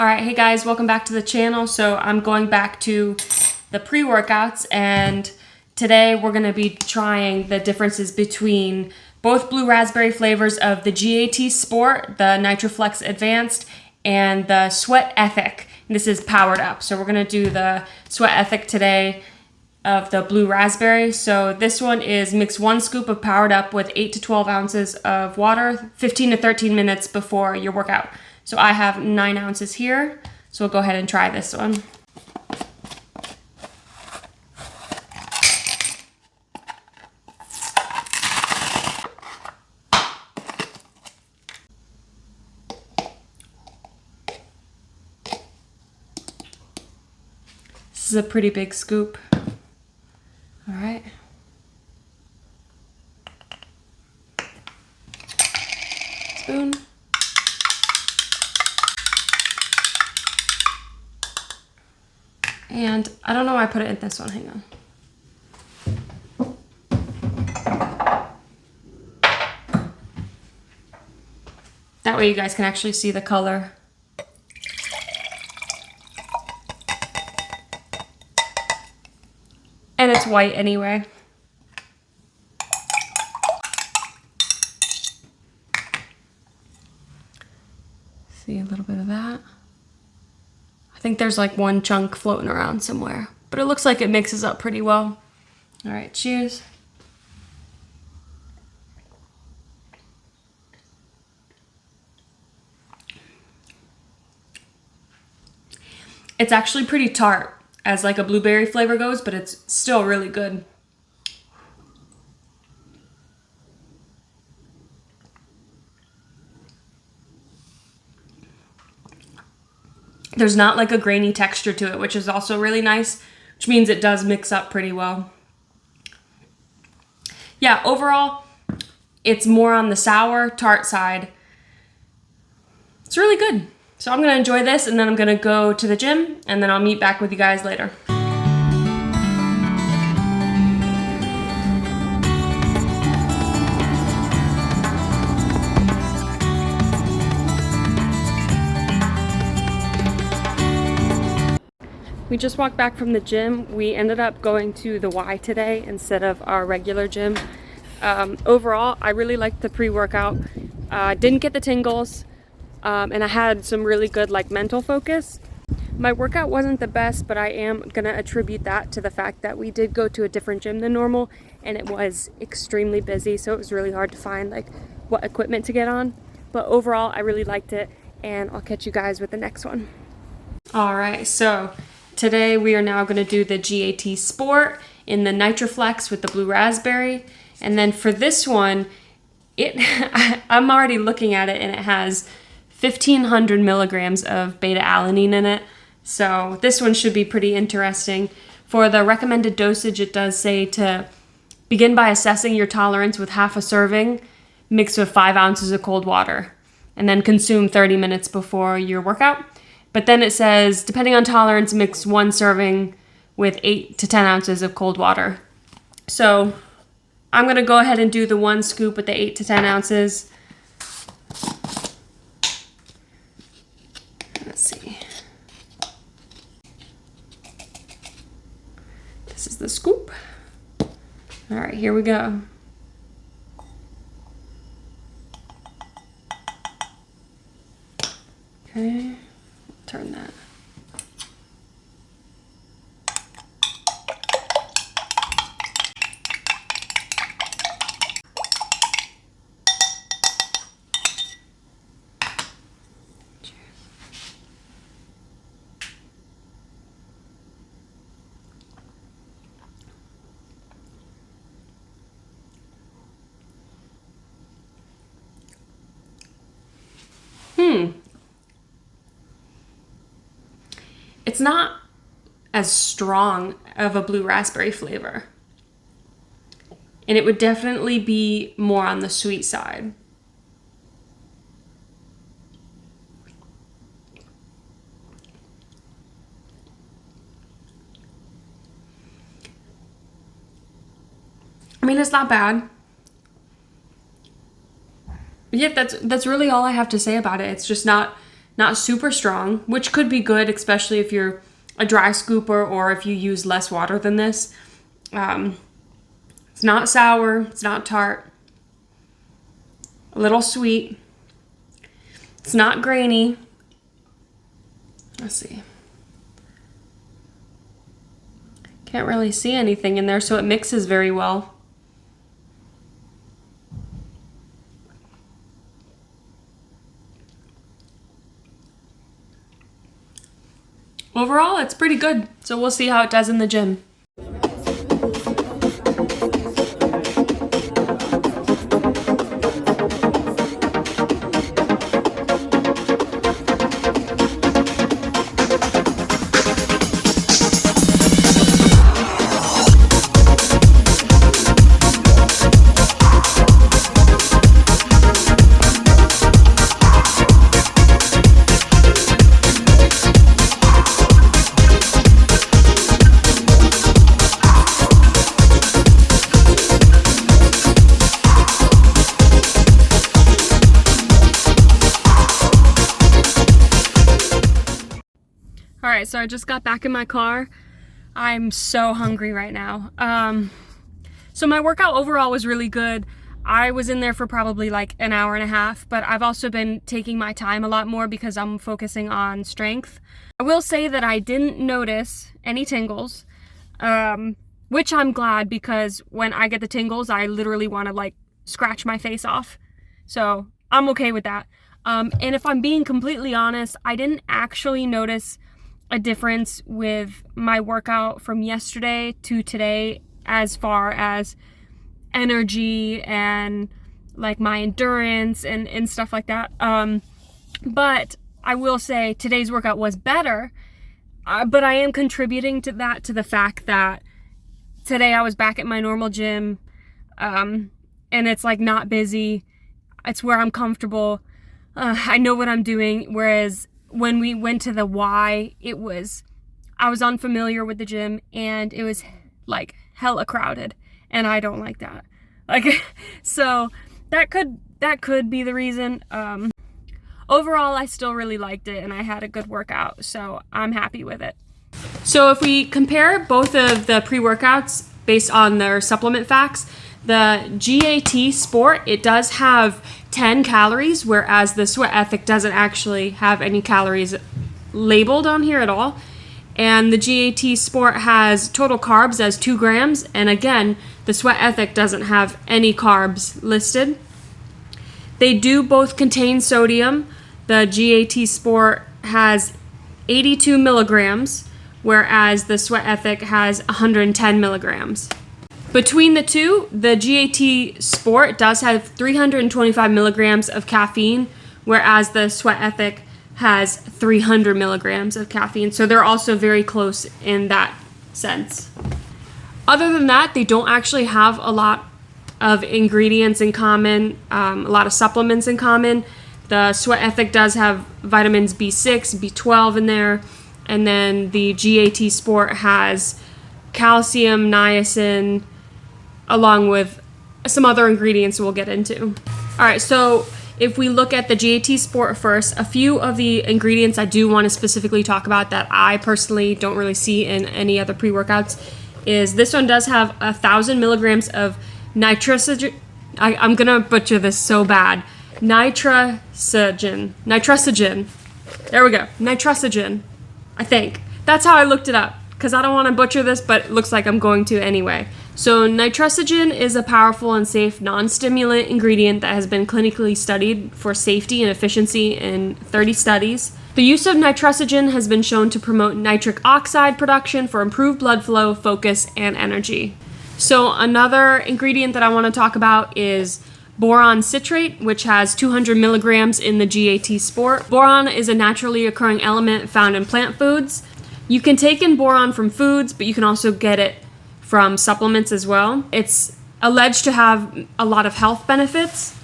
All right, hey guys, welcome back to the channel. So I'm going back to the pre-workouts, and today we're gonna be trying the differences between both blue raspberry flavors of the GAT Sport, the Nitraflex Advanced, and the Sweat Ethic. And this is Pwr'd Up. So we're gonna do the Sweat Ethic today of the blue raspberry. So this one is mix 1 scoop of Pwr'd Up with 8 to 12 ounces of water, 15 to 13 minutes before your workout. So I have 9 ounces here, so we'll go ahead and try this one. This is a pretty big scoop. All right. Spoon. And I don't know why I put it in this one, hang on. That way you guys can actually see the color. And it's white anyway. See a little bit of that. I think there's like one chunk floating around somewhere, but it looks like it mixes up pretty well. All right, cheers. It's actually pretty tart as like a blueberry flavor goes, but it's still really good. There's not like a grainy texture to it, which is also really nice, which means it does mix up pretty well. Yeah, overall, it's more on the sour, tart side. It's really good. So I'm gonna enjoy this, and then I'm gonna go to the gym, and then I'll meet back with you guys later. We just walked back from the gym. We ended up going to the Y today instead of our regular gym. Overall, I really liked the pre-workout. Didn't get the tingles, and I had some really good like mental focus. My workout wasn't the best, but I am gonna attribute that to the fact that we did go to a different gym than normal, and it was extremely busy, so it was really hard to find like what equipment to get on. But overall, I really liked it, and I'll catch you guys with the next one. All right, so today we are now going to do the GAT Sport in the Nitraflex with the blue raspberry. And then for this one, I'm already looking at it, and it has 1,500 milligrams of beta-alanine in it. So this one should be pretty interesting. For the recommended dosage, it does say to begin by assessing your tolerance with half a serving mixed with 5 ounces of cold water, and then consume 30 minutes before your workout. But then it says, depending on tolerance, mix 1 serving with 8 to 10 ounces of cold water. So I'm gonna go ahead and do the 1 scoop with the 8 to 10 ounces. Let's see. This is the scoop. All right, here we go. Okay. Turn that. It's not as strong of a blue raspberry flavor. And it would definitely be more on the sweet side. I mean, it's not bad. Yeah, that's really all I have to say about it. It's just not not super strong, which could be good, especially if you're a dry scooper or if you use less water than this. It's not sour, it's not tart, a little sweet. It's not grainy. Let's see. Can't really see anything in there, so it mixes very well. Overall, it's pretty good, so we'll see how it does in the gym. Alright, so I just got back in my car. I'm so hungry right now. So my workout overall was really good. I was in there for probably like an hour and a half, but I've also been taking my time a lot more because I'm focusing on strength. I will say that I didn't notice any tingles, which I'm glad, because when I get the tingles, I literally want to like scratch my face off. So I'm okay with that. And if I'm being completely honest, I didn't actually notice a difference with my workout from yesterday to today as far as energy and like my endurance and stuff like that. But I will say today's workout was better, but I am contributing to that, to the fact that today I was back at my normal gym, and it's like not busy. It's where I'm comfortable. I know what I'm doing, whereas when we went to the Y, I was unfamiliar with the gym and it was like hella crowded, and I don't like that. Like, so that could be the reason. Overall, I still really liked it and I had a good workout, so I'm happy with it. So if we compare both of the pre-workouts based on their supplement facts, the GAT Sport, it does have 10 calories, whereas the Sweat Ethic doesn't actually have any calories labeled on here at all. And the GAT Sport has total carbs as 2 grams, and again, the Sweat Ethic doesn't have any carbs listed. They do both contain sodium. The GAT Sport has 82 milligrams, whereas the Sweat Ethic has 110 milligrams. Between the two, the GAT Sport does have 325 milligrams of caffeine, whereas the Sweat Ethic has 300 milligrams of caffeine. So they're also very close in that sense. Other than that, they don't actually have a lot of ingredients in common, a lot of supplements in common. The Sweat Ethic does have vitamins B6, B12 in there, and then the GAT Sport has calcium, niacin, along with some other ingredients we'll get into. All right, so if we look at the GAT Sport first, a few of the ingredients I do want to specifically talk about that I personally don't really see in any other pre-workouts is this one does have 1,000 milligrams of nitrogen. I'm gonna butcher this so bad. Nitrogen. There we go. Nitrogen, I think. That's how I looked it up, because I don't want to butcher this, but it looks like I'm going to anyway. So nitrogen is a powerful and safe non-stimulant ingredient that has been clinically studied for safety and efficiency in 30 studies. The use of nitrogen has been shown to promote nitric oxide production for improved blood flow, focus, and energy. So another ingredient that I want to talk about is boron citrate, which has 200 milligrams in the GAT Sport. Boron is a naturally occurring element found in plant foods. You can take in boron from foods, but you can also get it from supplements as well. It's alleged to have a lot of health benefits.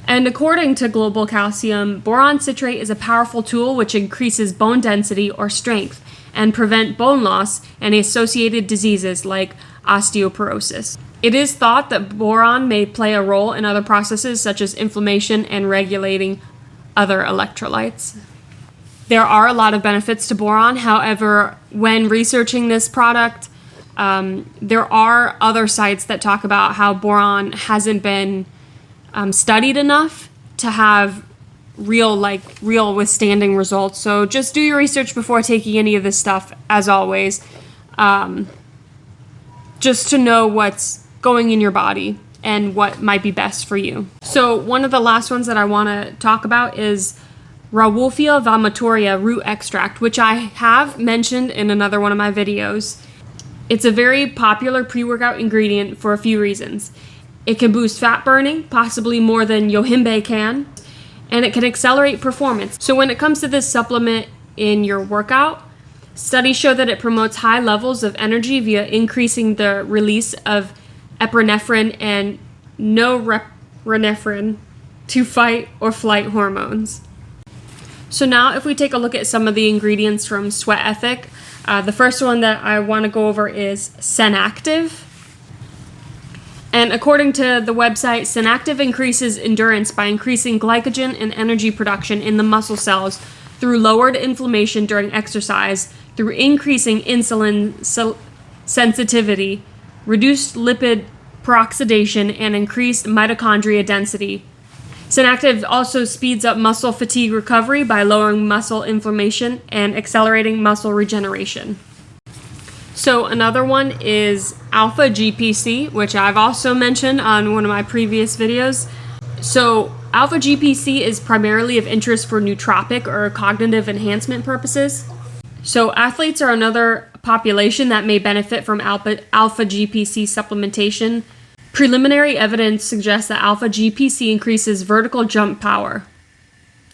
And according to Global Calcium, boron citrate is a powerful tool which increases bone density or strength and prevent bone loss and associated diseases like osteoporosis. It is thought that boron may play a role in other processes such as inflammation and regulating other electrolytes. There are a lot of benefits to boron. However, when researching this product, there are other sites that talk about how boron hasn't been studied enough to have real withstanding results. So just do your research before taking any of this stuff, as always, just to know what's going in your body and what might be best for you. So one of the last ones that I want to talk about is Rauwolfia vomitoria root extract, which I have mentioned in another one of my videos. It's a very popular pre-workout ingredient for a few reasons. It can boost fat burning, possibly more than yohimbe can, and it can accelerate performance. So when it comes to this supplement in your workout, studies show that it promotes high levels of energy via increasing the release of epinephrine and norepinephrine to fight or flight hormones. So now if we take a look at some of the ingredients from Sweat Ethic, the first one that I want to go over is Senactive. And according to the website, Senactive increases endurance by increasing glycogen and energy production in the muscle cells through lowered inflammation during exercise, through increasing insulin sensitivity, reduced lipid peroxidation, and increased mitochondria density. Senactive also speeds up muscle fatigue recovery by lowering muscle inflammation and accelerating muscle regeneration. So another one is Alpha GPC, which I've also mentioned on one of my previous videos. So Alpha GPC is primarily of interest for nootropic or cognitive enhancement purposes. So athletes are another population that may benefit from Alpha GPC supplementation. Preliminary evidence suggests that Alpha GPC increases vertical jump power.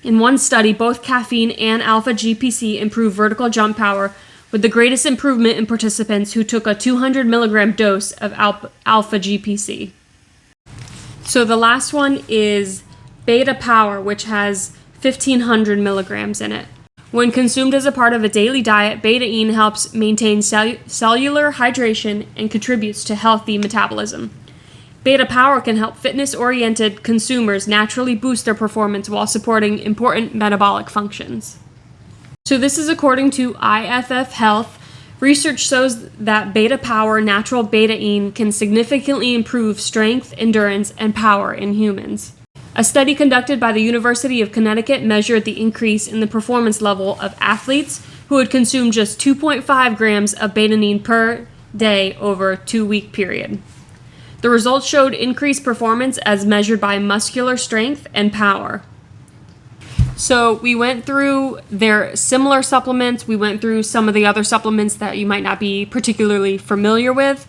In one study, both caffeine and Alpha GPC improve vertical jump power, with the greatest improvement in participants who took a 200 milligram dose of Alpha GPC. So the last one is Beta Power, which has 1500 milligrams in it. When consumed as a part of a daily diet, betaine helps maintain cellular hydration and contributes to healthy metabolism. Beta Power can help fitness-oriented consumers naturally boost their performance while supporting important metabolic functions. So this is according to IFF Health. Research shows that Beta Power natural betaine can significantly improve strength, endurance, and power in humans. A study conducted by the University of Connecticut measured the increase in the performance level of athletes who had consumed just 2.5 grams of betaine per day over a 2-week period. The results showed increased performance as measured by muscular strength and power. So we went through their similar supplements. We went through some of the other supplements that you might not be particularly familiar with.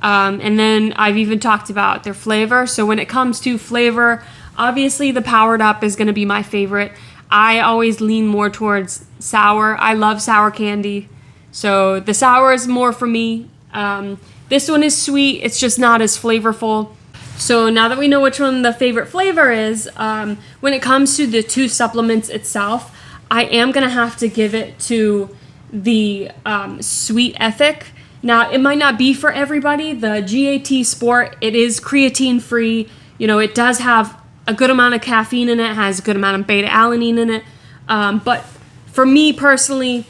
And then I've even talked about their flavor. So when it comes to flavor, obviously the Pwr'd Up is going to be my favorite. I always lean more towards sour. I love sour candy. So the sour is more for me. This one is sweet. It's just not as flavorful. So now that we know which one the favorite flavor is, when it comes to the two supplements itself, I am going to have to give it to the Sweat Ethic. Now, it might not be for everybody. The GAT Sport, it is creatine free. You know, it does have a good amount of caffeine in it, has a good amount of beta-alanine in it. But for me personally,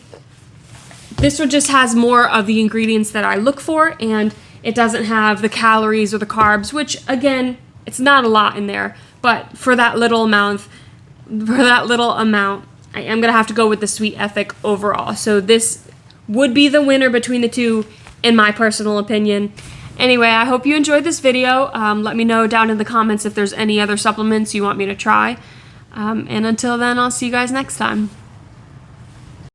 this one just has more of the ingredients that I look for, and it doesn't have the calories or the carbs, which again, it's not a lot in there, but for that little amount, I am gonna have to go with the Sweat Ethic overall. So this would be the winner between the two, in my personal opinion. Anyway, I hope you enjoyed this video. Let me know down in the comments if there's any other supplements you want me to try. And until then, I'll see you guys next time.